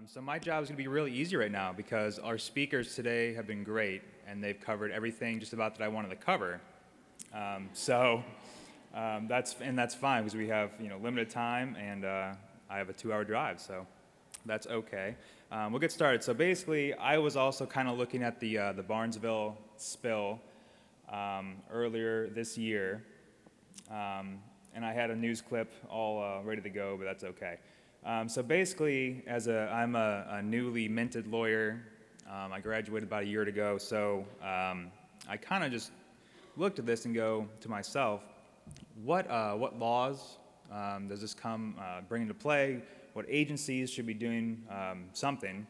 So my job is going to be really easy right now because our speakers today have been great, and they've covered everything just about that I wanted to cover. That's fine because we have limited time, and I have a 2-hour drive, so that's okay. We'll get started. So basically, I was also kind of looking at the Barnesville spill earlier this year, and I had a news clip all ready to go, but that's okay. So basically, I'm a newly minted lawyer. I graduated about a year ago, so I kind of just looked at this and go to myself, what laws does this bring into play? What agencies should be doing something?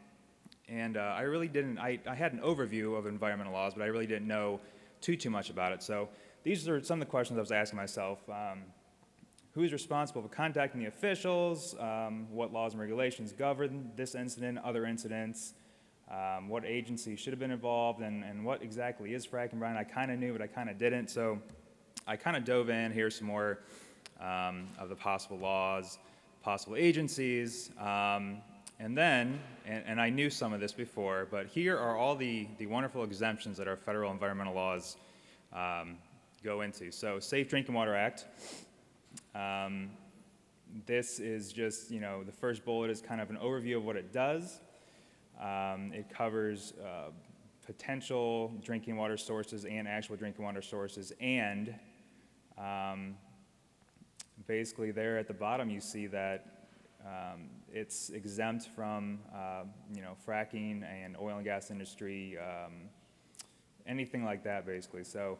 And I really didn't. I had an overview of environmental laws, but I really didn't know too much about it. So these are some of the questions I was asking myself. Who's responsible for contacting the officials? What laws and regulations govern this incident, other incidents? What agency should have been involved? And what exactly is fracking, Brian? I kind of knew, but I kind of didn't. So I kind of dove in. Here's some more of the possible laws, possible agencies. And then I knew some of this before, but here are all the wonderful exemptions that our federal environmental laws go into. So Safe Drinking Water Act. This is just, the first bullet is kind of an overview of what it does. It covers potential drinking water sources and actual drinking water sources, and basically there at the bottom you see that it's exempt from, fracking and oil and gas industry, anything like that basically. So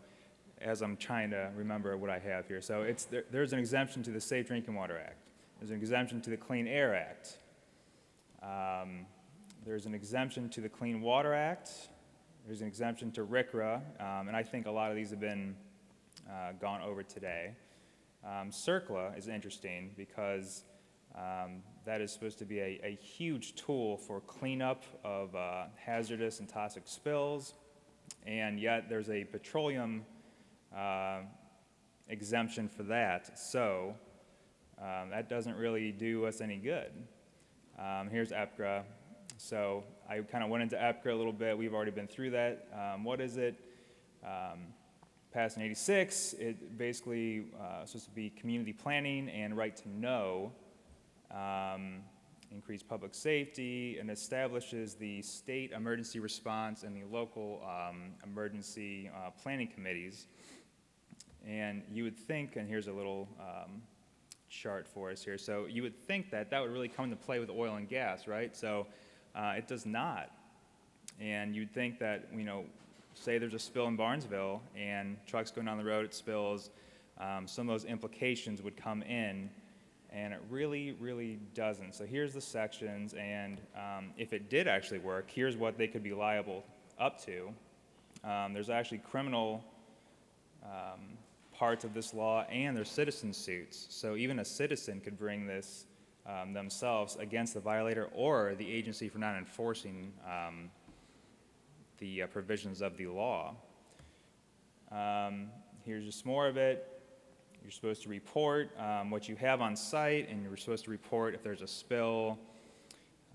as I'm trying to remember what I have here. So there's an exemption to the Safe Drinking Water Act. There's an exemption to the Clean Air Act. There's an exemption to the Clean Water Act. There's an exemption to RCRA, and I think a lot of these have been gone over today. CERCLA is interesting because that is supposed to be a huge tool for cleanup of hazardous and toxic spills, and yet there's a petroleum exemption for that, so that doesn't really do us any good. Here's EPCRA. So I kind of went into EPCRA a little bit. We've already been through that. What is it? Passed in '86. It basically supposed to be community planning and right to know, increase public safety, and establishes the state emergency response and the local emergency planning committees. And you would think, and here's a little chart for us here, so you would think that would really come into play with oil and gas, right? So it does not. And you'd think that, say there's a spill in Barnesville and trucks going down the road, it spills, some of those implications would come in, and it really doesn't. So here's the sections, and if it did actually work, here's what they could be liable up to. There's actually criminal parts of this law, and there's citizen suits. So even a citizen could bring this themselves against the violator or the agency for not enforcing the provisions of the law. Here's just more of it. You're supposed to report what you have on site, and you're supposed to report if there's a spill,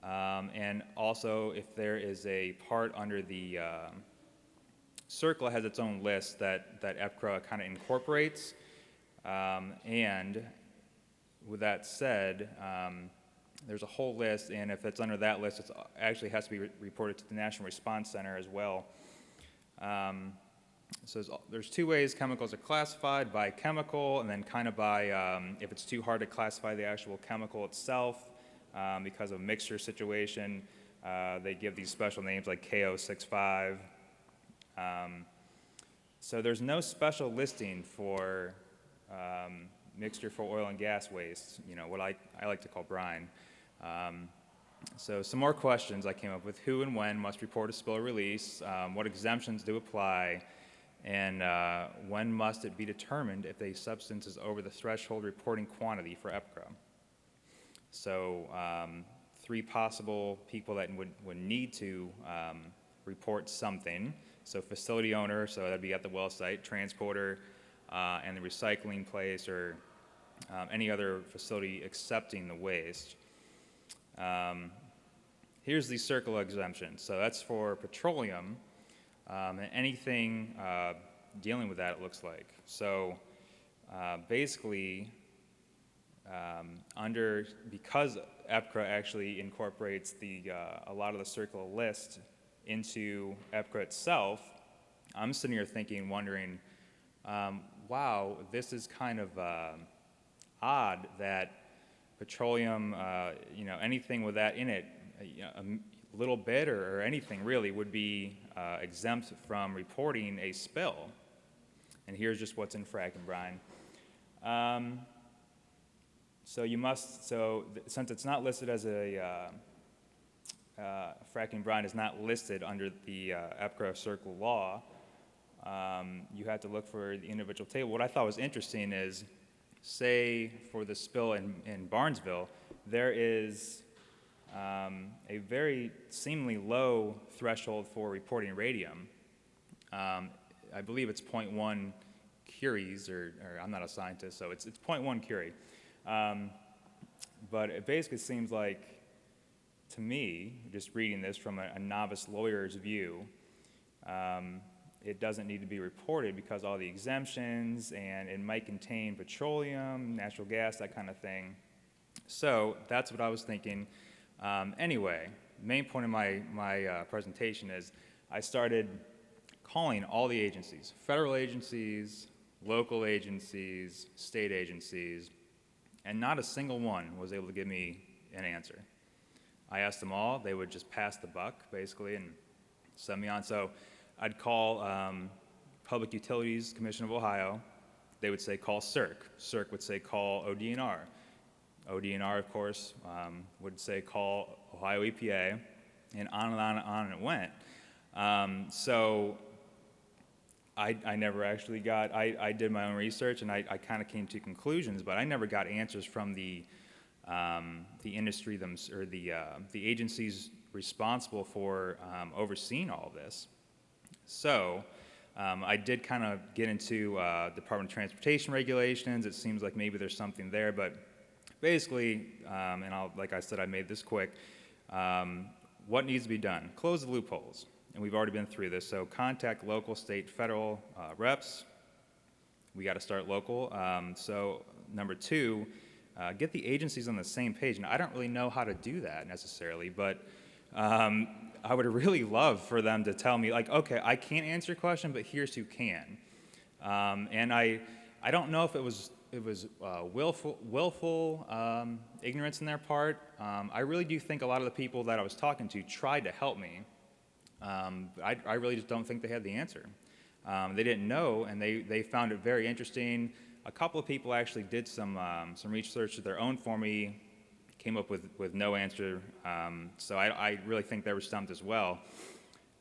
and also if there is a part under the CERCLA has its own list that EPCRA kind of incorporates, and with that said, there's a whole list, and if it's under that list, it actually has to be reported to the National Response Center as well. So there's two ways chemicals are classified: by chemical, and then kind of by if it's too hard to classify the actual chemical itself because of a mixture situation, they give these special names like KO65. So there's no special listing for mixture for oil and gas waste, what I like to call brine. So some more questions I came up with: who and when must report a spill release? What exemptions do apply? And when must it be determined if a substance is over the threshold reporting quantity for EPCRA? So 3 possible people that would need to report something. So facility owner, so that'd be at the well site, transporter, and the recycling place, or any other facility accepting the waste. here's the circle exemption. So that's for petroleum and anything dealing with that, it looks like. So basically, because EPCRA actually incorporates a lot of the circle list into EPCRA itself, I'm sitting here thinking, wondering, wow, this is kind of odd that petroleum, anything with that in it, a little bit or anything really would be exempt from reporting a spill. And here's just what's in fracking brine. Since it's not listed as fracking brine is not listed under the EPCRA circle law, you have to look for the individual table. What I thought was interesting is, say for the spill in Barnesville, there is a very seemingly low threshold for reporting radium. I believe it's 0.1 curies, or I'm not a scientist, so it's 0.1 curie. But it basically seems like, to me, just reading this from a novice lawyer's view, it doesn't need to be reported because all the exemptions, and it might contain petroleum, natural gas, that kind of thing. So that's what I was thinking. Anyway, main point of my presentation is I started calling all the agencies, federal agencies, local agencies, state agencies, and not a single one was able to give me an answer. I asked them all, they would just pass the buck, basically, and send me on. So I'd call Public Utilities Commission of Ohio. They would say, call CERC. CERC would say, call ODNR. ODNR, of course, would say, call Ohio EPA, and on and on and on it went. So I never actually got, I did my own research, and I kind of came to conclusions, but I never got answers from the industry, or the agencies responsible for overseeing all of this. So I did kind of get into Department of Transportation regulations. It seems like maybe there's something there, but basically, like I said, I made this quick. What needs to be done? Close the loopholes. And we've already been through this. So contact local, state, federal reps. We got to start local. So number two, get the agencies on the same page. And I don't really know how to do that necessarily, but I would really love for them to tell me, like, okay, I can't answer your question, but here's who can. And I don't know if it was willful ignorance on their part. I really do think a lot of the people that I was talking to tried to help me. I really just don't think they had the answer. They didn't know, and they found it very interesting. A couple of people actually did some research of their own for me, came up with no answer. So I really think they were stumped as well.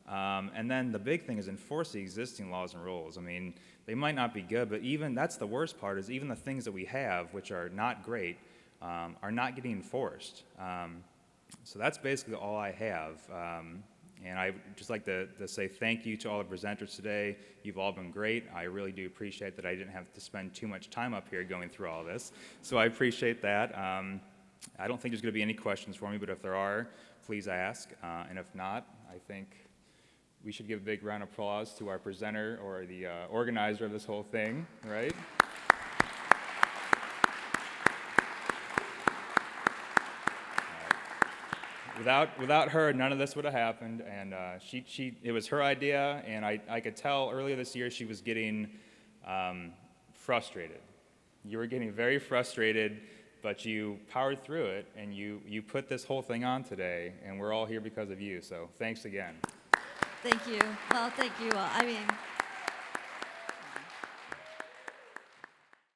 And then the big thing is enforce the existing laws and rules. I mean, they might not be good, but even that's the worst part, is even the things that we have, which are not great, are not getting enforced. So that's basically all I have. And I would just like to say thank you to all the presenters today. You've all been great. I really do appreciate that I didn't have to spend too much time up here going through all this. So I appreciate that. I don't think there's going to be any questions for me, but if there are, please ask. And if not, I think we should give a big round of applause to our presenter, or the organizer of this whole thing, right? Without her, none of this would have happened, and it was her idea, and I could tell earlier this year she was getting frustrated. You were getting very frustrated, but you powered through it, and you put this whole thing on today, and we're all here because of you, so thanks again. Thank you. Well, thank you all. I mean,